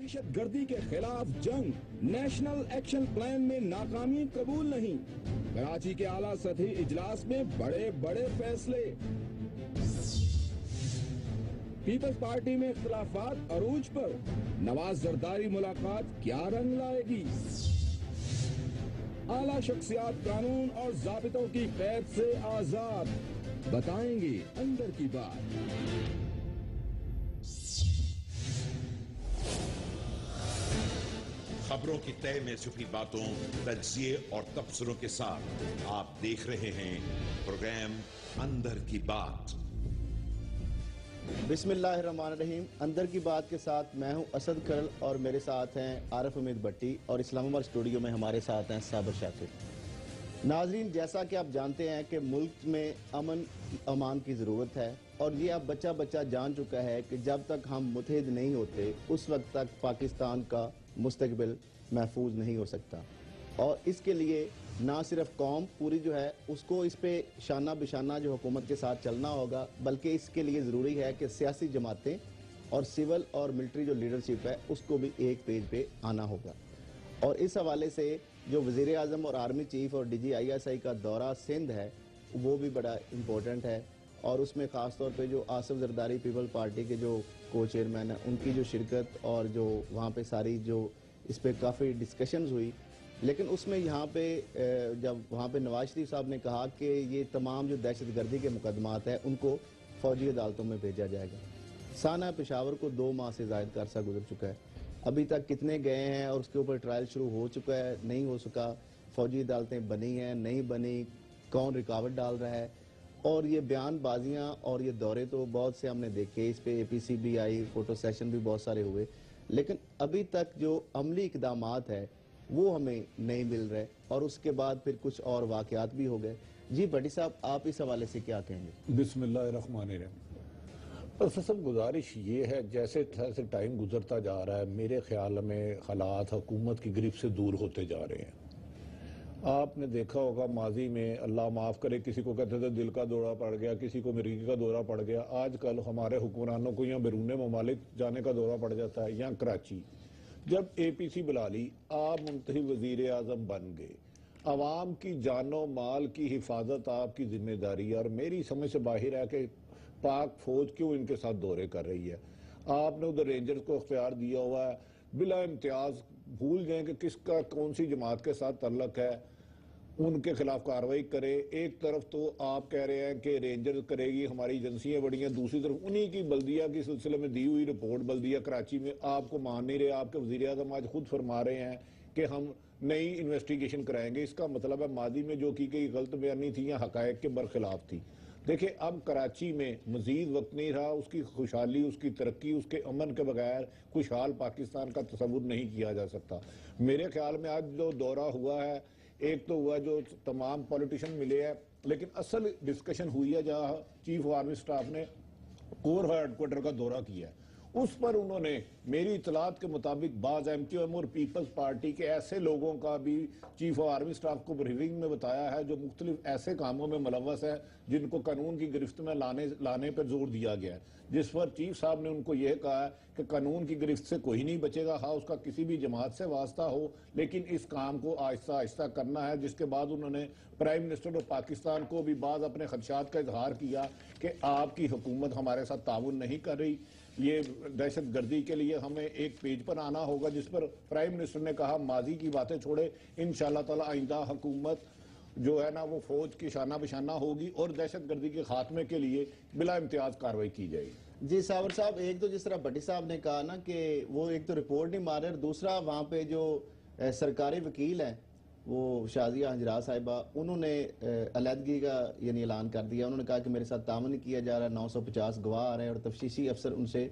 दहशत गर्दी के खिलाफ जंग, नेशनल एक्शन प्लान में नाकामी कबूल नहीं। कराची के आला सतही इजलास में बड़े बड़े फैसले। पीपल्स पार्टी में इख्तिलाफात अरूज पर, नवाज जरदारी मुलाकात क्या रंग लाएगी? आला शख्सियात कानून और ज़ाबितों की कैद से आजाद, बताएंगे अंदर की बात। खबरों की तय में छुपी बातों, तज्जिए और तबसरों के साथ आप देख रहे हैं प्रोग्राम अंदर की बात। बिस्मिल्लाहिर्रहमानिर्रहीम। अंदर की बात के साथ मैं हूं असद करल और मेरे साथ हैं आरिफ उम्मीद भट्टी और इस्लामाबाद स्टूडियो में हमारे साथ हैं साबिर शाकिर। नाजरीन, जैसा कि आप जानते हैं कि मुल्क में अमन अमान की ज़रूरत है और ये अब बच्चा बच्चा जान चुका है कि जब तक हम मुत्तहिद नहीं होते उस वक्त तक पाकिस्तान का मुस्तकबिल महफूज नहीं हो सकता। और इसके लिए ना सिर्फ कौम पूरी जो है उसको इस पे शाना बिशाना जो हुकूमत के साथ चलना होगा, बल्कि इसके लिए ज़रूरी है कि सियासी जमातें और सिविल और मिलिट्री जो लीडरशिप है उसको भी एक पेज पे आना होगा। और इस हवाले से जो वज़ीर आज़म और आर्मी चीफ और DGISI का दौरा सिंध है वो भी बड़ा इम्पोर्टेंट है और उसमें ख़ास तौर पे जो आसिफ जरदारी पीपल पार्टी के जो को चेयरमैन हैं उनकी जो शिरकत और जो वहाँ पे सारी जो इस पे काफ़ी डिस्कशंस हुई। लेकिन उसमें यहाँ पे जब वहाँ पे नवाज शरीफ साहब ने कहा कि ये तमाम जो दहशत गर्दी के मुकदमात हैं उनको फ़ौजी अदालतों में भेजा जाएगा। साना पेशावर को 2 माह से ज़ायद का अरसा गुजर चुका है, अभी तक कितने गए हैं और उसके ऊपर ट्रायल शुरू हो चुका है, नहीं हो सका, फ़ौजी अदालतें बनी हैं नहीं बनी, कौन रुकावट डाल रहा है। और ये बयानबाजियाँ और ये दौरे तो बहुत से हमने देखे, इस पे APC भी आई, फ़ोटो सेशन भी बहुत सारे हुए, लेकिन अभी तक जो अमली इक़दामात है वो हमें नहीं मिल रहे और उसके बाद फिर कुछ और वाक़यात भी हो गए। जी भट्टी साहब, आप इस हवाले से क्या कहेंगे? बिस्मिल्लाहिर्रहमानिर्रहीम। प्रोफेसर, गुजारिश ये है जैसे जैसे टाइम गुजरता जा रहा है मेरे ख्याल में हालात हुकूमत की गिरफ्त से दूर होते जा रहे हैं। आपने देखा होगा माजी में, अल्लाह माफ़ करे, किसी को कहते थे दिल का दौरा पड़ गया, किसी को मरीज़ का दौरा पड़ गया। आजकल हमारे हुक्मरानों को या बैरून ममालिक जाने का दौरा पड़ जाता है या कराची। जब APC बुला ली, आप मुंतखब वज़ीर आज़म बन गए, अवाम की जानो माल की हिफाजत आपकी जिम्मेदारी है और मेरी समझ से बाहर है कि पाक फौज क्यों इनके साथ दौरे कर रही है। आपने उधर रेंजर्स को इख्तियार दिया हुआ है, बिला इम्तियाज भूल जाएं कि किसका कौन सी जमात के साथ तल्लक है, उनके खिलाफ कार्रवाई करे। एक तरफ तो आप कह रहे हैं कि रेंजर करेगी, हमारी एजेंसियां बड़ी हैं, दूसरी तरफ उन्हीं की बल्दिया के सिलसिले में दी हुई रिपोर्ट बल्दिया कराची में आपको मान नहीं रहे। आपके वज़ीर आज़म आज खुद फरमा रहे हैं कि हम नई इन्वेस्टिगेशन कराएंगे। इसका मतलब है मादी में जो की गई गलत बयानी थी या हकायक के बरखिलाफ थी। देखिए, अब कराची में मजीद वक्त नहीं रहा, उसकी खुशहाली, उसकी तरक्की, उसके अमन के बगैर खुशहाल पाकिस्तान का तस्वुर नहीं किया जा सकता। मेरे ख्याल में आज जो दौरा हुआ है, एक तो हुआ जो तमाम पॉलिटिशियन मिले हैं, लेकिन असल डिस्कशन हुई है जहाँ चीफ ऑफ आर्मी स्टाफ ने कोर हेडक्वार्टर का दौरा किया है। उस पर उन्होंने मेरी इतलात के मुताबिक बाज MQM और पीपल्स पार्टी के ऐसे लोगों का भी चीफ ऑफ आर्मी स्टाफ को ब्रीफिंग में बताया है जो मुख्तलिफ ऐसे कामों में मुलव्वस है जिनको कानून की गिरफ्त में लाने पर जोर दिया गया है, जिस पर चीफ साहब ने उनको यह कहा है कि कानून की गिरफ्त से कोई नहीं बचेगा, हाँ उसका किसी भी जमात से वास्ता हो, लेकिन इस काम को आहिस्ता आहिस्ता करना है। जिसके बाद उन्होंने प्राइम मिनिस्टर ऑफ पाकिस्तान को भी बाद अपने खदशात का इजहार किया कि आपकी हुकूमत हमारे साथ ताउन नहीं कर रही, ये दहशत गर्दी के लिए हमें एक पेज पर आना होगा। जिस पर प्राइम मिनिस्टर ने कहा माजी की बातें छोड़े, इंशाअल्लाह ताला आइंदा हुकूमत जो है ना वो फौज की शाना बिशाना होगी और दहशत गर्दी के खात्मे के लिए बिला इम्तियाज कार्रवाई की जाएगी। जी साबिर साहब, एक तो जिस तरह भट्टी साहब ने कहा ना कि वो एक तो रिपोर्ट नहीं मार रहे, दूसरा वहाँ पे जो सरकारी वकील हैं वो शाजिया हजरा साहिबा, उन्होंने अलहदगी का यानी ऐलान कर दिया। उन्होंने कहा कि मेरे साथ तावन किया जा रहा है, 950 गवाह आ रहे हैं और तफ्तीशी अफसर उनसे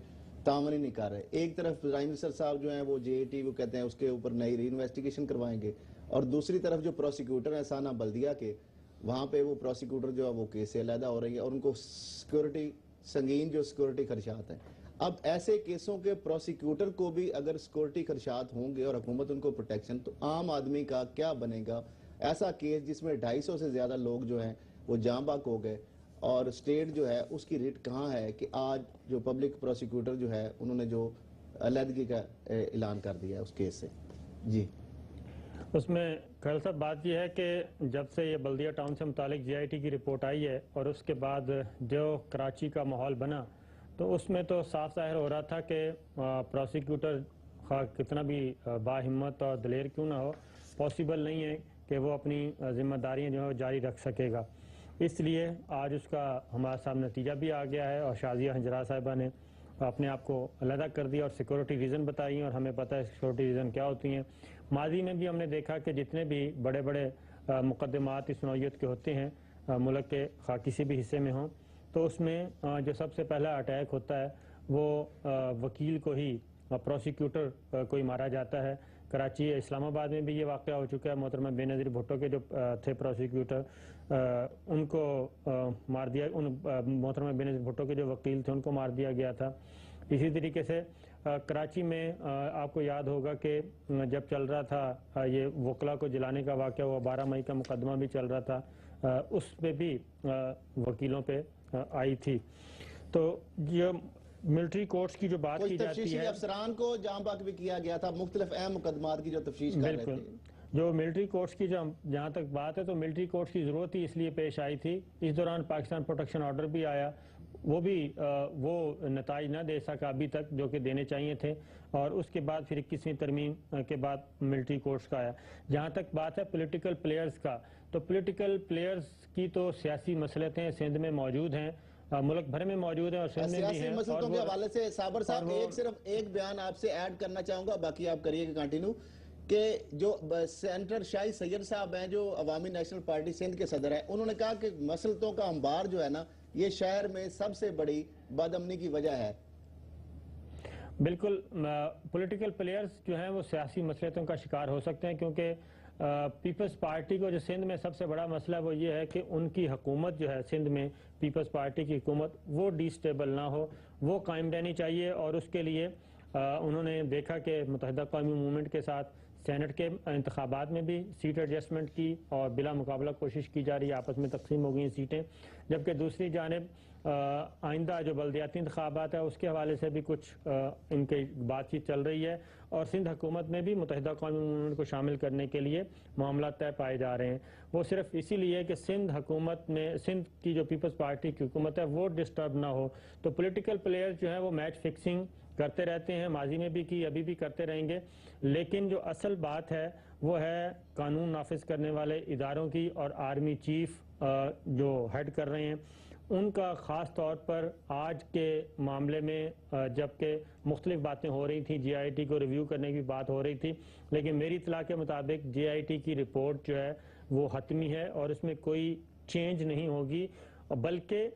तावन ही नहीं कर रहे। एक तरफ प्राइम मिनिस्टर साहब जो हैं वो JAT वो कहते हैं उसके ऊपर नई री इन्वेस्टिगेशन करवाएंगे और दूसरी तरफ जो प्रोसिक्यूटर है साना बल्दिया के, वहाँ पे वो प्रोसिक्यूटर जो है वो केस से अलहदा हो रही है और उनको सिक्योरिटी संगीन जो सिक्योरिटी खदशात हैं। अब ऐसे केसों के प्रोसिक्यूटर को भी अगर सिक्योरिटी खदशात होंगे और हुकूमत उनको प्रोटेक्शन, तो आम आदमी का क्या बनेगा? ऐसा केस जिसमें 250 से ज़्यादा लोग जो हैं वो जाँ बाक हो गए और स्टेट जो है उसकी रेट कहाँ है कि आज जो पब्लिक प्रोसिक्यूटर जो है उन्होंने जो علیحدگی کا اعلان کر دیا ہے اس کیس سے. جی اس میں خیال صاحب بات یہ ہے کہ جب سے یہ بلدیہ ٹاؤن سے متعلق جے آئی ٹی کی رپورٹ آئی ہے اور اس کے بعد جو کراچی کا ماحول بنا تو اس میں تو صاف ظاہر ہو رہا تھا کہ پروسیکیوٹر کتنا بھی باہمت اور دلیر کیوں نہ ہو پاسبل نہیں ہے کہ وہ اپنی ذمہ داریاں جو ہے جاری رکھ سکے گا. اس لیے آج اس کا ہمارے سامنے نتیجہ بھی آ گیا ہے اور شازیہ ہنجرا صاحبہ نے اپنے آپ کو علیحدہ کر دیا اور سیکورٹی ریزن بتائی اور ہمیں پتہ ہے سیکورٹی ریزن کیا ہوتی ہیں. ماضی میں بھی ہم نے دیکھا کہ جتنے بھی بڑے بڑے مقدمات اس نوعیت کے ہوتے ہیں ملک کے کسی بھی حصے میں ہوں تو اس میں جو سب سے پہلا اٹیک ہوتا ہے وہ وکیل کو ہی پروسیکیوٹر کو ہی مارا جاتا ہے. کراچی اسلام آباد میں بھی یہ واقعہ ہو چکا ہے. محترمہ بے نظیر بھٹو کے جو تھے پروسیکیوٹر ان کو مار دیا, محترمہ بے نظیر بھٹو کے جو وکیل تھے ان کو مار دیا گیا تھا. اسی طریقے سے کراچی میں آپ کو یاد ہوگا کہ جب چل رہا تھا یہ وکلا کو جلانے کا واقعہ وہ 12 مئی کا مقدمہ بھی چل رہا تھا, اس پہ بھی وکیلوں پہ آئی تھی. تو یہ ملٹری کورٹس کی جو بات کی جاتی ہے افسران کو جام باق بھی کیا گیا تھا, مختلف اہم مقدمات کی جو تفتیش کر رہے تھے. جو ملٹری کورٹس کی جہاں تک بات ہے تو ملٹری کورٹس کی ضرورت ہی اس لیے پیش آئی تھی. اس دوران پاکستان پروٹیکشن آرڈر بھی آیا, وہ بھی وہ نتائج نہ دے سکا ابھی تک جو کہ دینے چاہیے تھے, اور اس کے بعد پھر 21ویں ترمیم کے بعد ملٹری کورٹس کا آیا. جہاں تک بات ہے پولیٹیکل پلیئرز کا تو پولیٹیکل پلیئرز کی تو سیاسی مسئلتیں سندھ میں موجود ہیں, ملک بھر میں موجود ہیں اور سندھ میں بھی ہیں. مسئلوں کے حوالے سے صابر صاحب صرف ایک بیان آپ سے ایڈ کرنا چاہوں گا, باقی آپ کریے گا کنٹینیو, کہ جو سینٹر شاہی سید صاحب ہیں جو عوامی نیشنل پارٹی سندھ کے صدر ہیں, انہوں نے کہا کہ مسلطوں کا انبار جو ہے نا یہ شہر میں سب سے بڑی بدامنی کی وجہ ہے. بالکل پولیٹیکل پلیئرز جو ہیں وہ سیاسی مسئلتوں کا شکار ہو سکتے ہیں, کیونکہ پیپلز پارٹی کو جو سندھ میں سب سے بڑا مسئلہ وہ یہ ہے کہ ان کی حکومت جو ہے سندھ میں پیپلز پارٹی کی حکومت وہ ڈی سٹیبل نہ ہو, وہ قائم رہنی چاہیے. اور اس کے لیے انہوں نے دیکھا کہ متحدہ قومی موومنٹ کے ساتھ سینٹ کے انتخابات میں بھی سیٹ ایڈجسٹمنٹ کی اور بلا مقابلہ کوشش کی جا رہی ہے, آپس میں تقسیم ہو گئی ہیں سیٹیں. جبکہ دوسری جانب آئندہ جو بلدیاتی انتخابات ہے اس کے حوالے سے بھی کچھ ان کی بات چیت چل رہی ہے, اور سندھ حکومت میں بھی متحدہ قومی موومنٹ کو شامل کرنے کے لیے معاملات طے پائے جا رہے ہیں. وہ صرف اسی لیے کہ سندھ حکومت میں سندھ کی جو پیپلز پارٹی کی حکومت ہے وہ ڈسٹرب نہ ہو. تو پولیٹیکل پلیئر جو ہیں وہ میچ فکسنگ کرتے رہتے ہیں, ماضی میں بھی کی, ابھی بھی کرتے رہیں گے, لیکن جو اصل بات ہے وہ ہے قانون نافذ کرنے والے اداروں کی, اور آرمی چیف جو ہیڈ کر رہے ہیں ان کا خاص طور پر آج کے معاملے میں جبکہ مختلف باتیں ہو رہی تھیں, جے آئی ٹی کو ریویو کرنے کی بات ہو رہی تھی, لیکن میری اطلاع کے مطابق جے آئی ٹی کی رپورٹ جو ہے وہ حتمی ہے اور اس میں کوئی چینج نہیں ہوگی, بلکہ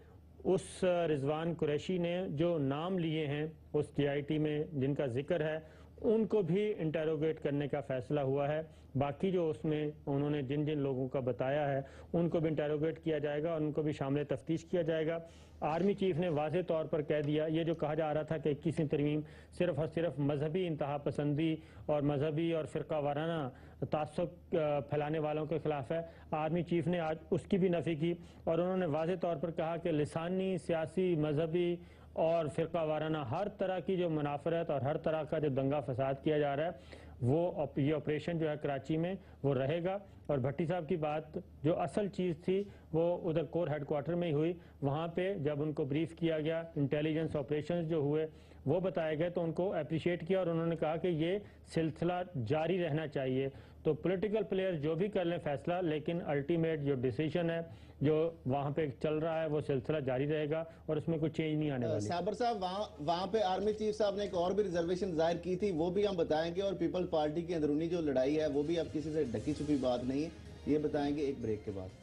اس رضوان قریشی نے جو نام لیے ہیں اس جے آئی ٹی میں جن کا ذکر ہے ان کو بھی انٹیروگیٹ کرنے کا فیصلہ ہوا ہے. باقی جو اس میں انہوں نے جن جن لوگوں کا بتایا ہے ان کو بھی انٹیروگیٹ کیا جائے گا اور ان کو بھی شامل تفتیش کیا جائے گا. آرمی چیف نے واضح طور پر کہہ دیا, یہ جو کہا جا رہا تھا کہ 21ویں ترمیم صرف اور صرف مذہبی انتہا پسندی اور مذہبی اور فرقہ وارانہ تعصب پھیلانے والوں کے خلاف ہے, آرمی چیف نے آج اس کی بھی نفی کی, اور انہوں نے واضح طور پر کہا کہ لسانی, سیاسی, مذہبی اور فرقہ وارانہ ہر طرح کی جو منافرت اور ہر طرح کا جو دنگا فساد کیا جا رہا ہے وہ یہ آپریشن جو ہے کراچی میں وہ رہے گا. اور بھٹی صاحب کی بات جو اصل چیز تھی وہ ادھر کور ہیڈ کوارٹر میں ہی ہوئی, وہاں پہ جب ان کو بریف کیا گیا انٹیلیجنس آپریشنز جو ہوئے وہ بتائے گئے تو ان کو اپریشیٹ کیا, اور انہوں نے کہا کہ یہ سلسلہ جاری رہنا چاہیے. تو پولیٹیکل پلیئر جو بھی کر لیں فیصلہ, لیکن الٹیمیٹ جو ڈیسیجن ہے جو وہاں پہ چل رہا ہے وہ سلسلہ جاری رہے گا اور اس میں کوئی چینج نہیں آنے والی. صابر صاحب وہاں پہ آرمی چیف صاحب نے ایک اور بھی ریزرویشن ظاہر کی تھی, وہ بھی ہم بتائیں گے, اور پیپل پارٹی کی اندرونی جو لڑائی ہے وہ بھی اب کسی سے ڈھکی چھپی بات نہیں ہے, یہ بتائیں گے ایک بریک کے بعد.